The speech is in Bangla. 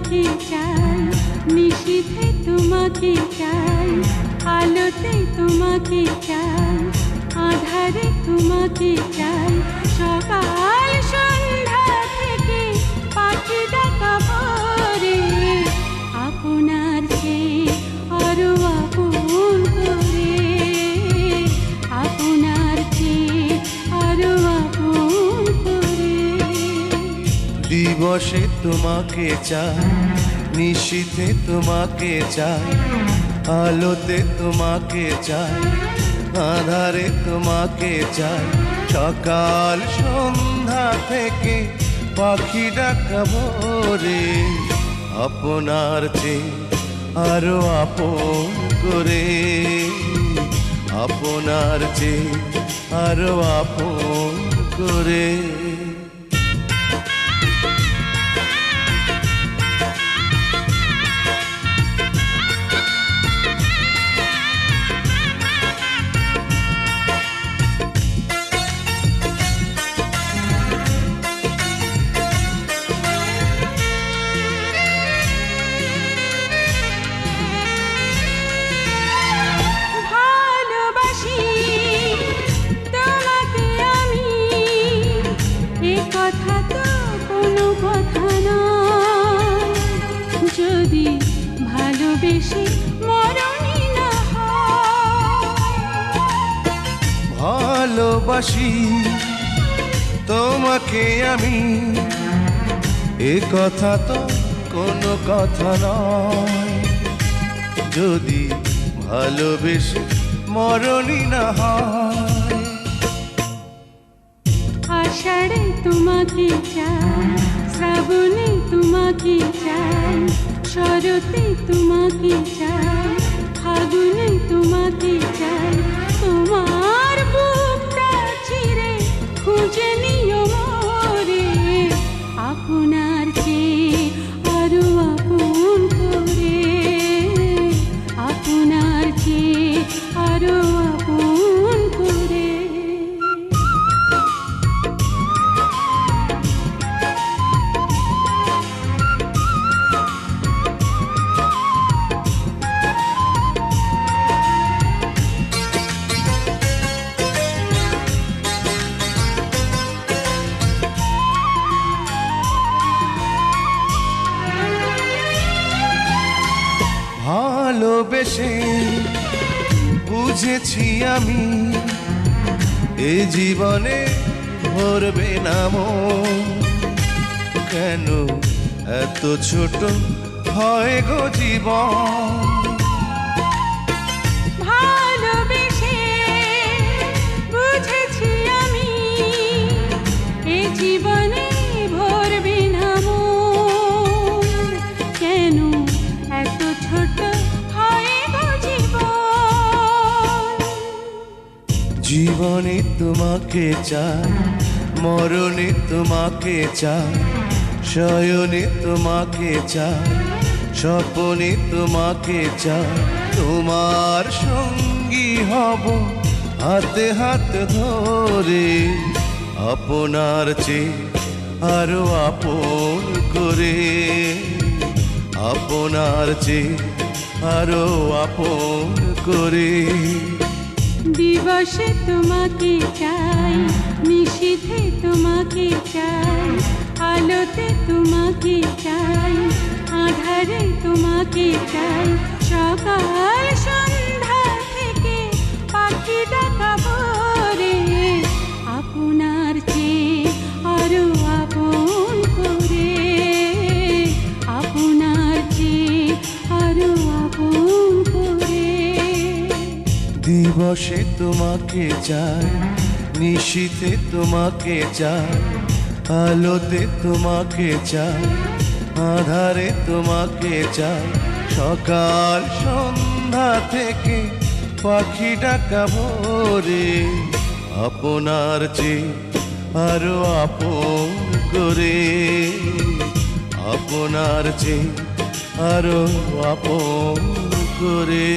তোমাকে চাই, নিশীথে তোমাকে চাই, আলোতে তোমাকে চাই, আধারে তোমাকে চাই, সকাল সন্ধ্যা থেকে পাখি ডাকা ভোরে, আপনার চেয়ে আরো আপন করে, আপনার চেয়ে আরো আপন করে। দিবসে তোমাকে চাই, নিশীথে তোমাকে চাই, আলোতে তোমাকে চাই, আধারে তোমাকে চাই, সকাল সন্ধ্যা থেকে পাখি ডাকা ভোরে, আপনার চেয়ে আরো আপন করে, আপনার চেয়ে আরো আপন করে। কথা তো কোনো কথা নয়, যদি ভালোবেসে মরণই না হয়। ভালোবাসি তোমাকে আমি, এ কথা তো কোনো কথা নয়, যদি ভালোবেসে মরণই না হয়। আষাঢ়ে তোমাকে চাই, শ্রাবণে তোমাকে চাই, শরতে তোমাকে চাই, ফাগুনে তোমাকে চাই, তোমার বুকটা চিরে খুঁজে নিও মোরে, আপনার চেয়ে আরো আপন করে, আপনার চেয়ে আরো আপন করে। ভালোবেসে বুঝেছি আমি, এ জীবনে ভরবে না মন, কেন এত ছোট হয় গো জীবন। ভালোবেসে বুঝেছি আমি, এ জীবনে ভরবে না মন, কেন এত ছোট হয় গো জীবন। জীবনে তোমাকে চাই, মরণে তোমাকে চাই, শয়নে তোমাকে চাই, স্বপ্নে তোমাকে চাই, তোমার সঙ্গী হব হাতে হাত ধরে, আপনার চেয়ে আরো আপন করে, আপনার চেয়ে আরো আপন করে। দিবসে তোমাকে চাই, নিশীথে তোমাকে চাই, আলোতে তোমাকে চাই, আধারে তোমাকে চাই, সকাল সন্ধ্যা থেকে পাখি ডাকা ভোরে, আপনার চেয়ে আরো আপন করে, আপনার চেয়ে আরো আপন করে। দিবসে তোমাকে চাই, নিশীথে তোমাকে চাই, আলোতে তোমাকে চাই, আধারে তোমাকে চাই, সকাল সন্ধ্যা থেকে পাখি ডাকা ভোরে, আপনার চেয়ে আরো আপন করে, আপনার চেয়ে আরো আপন করে।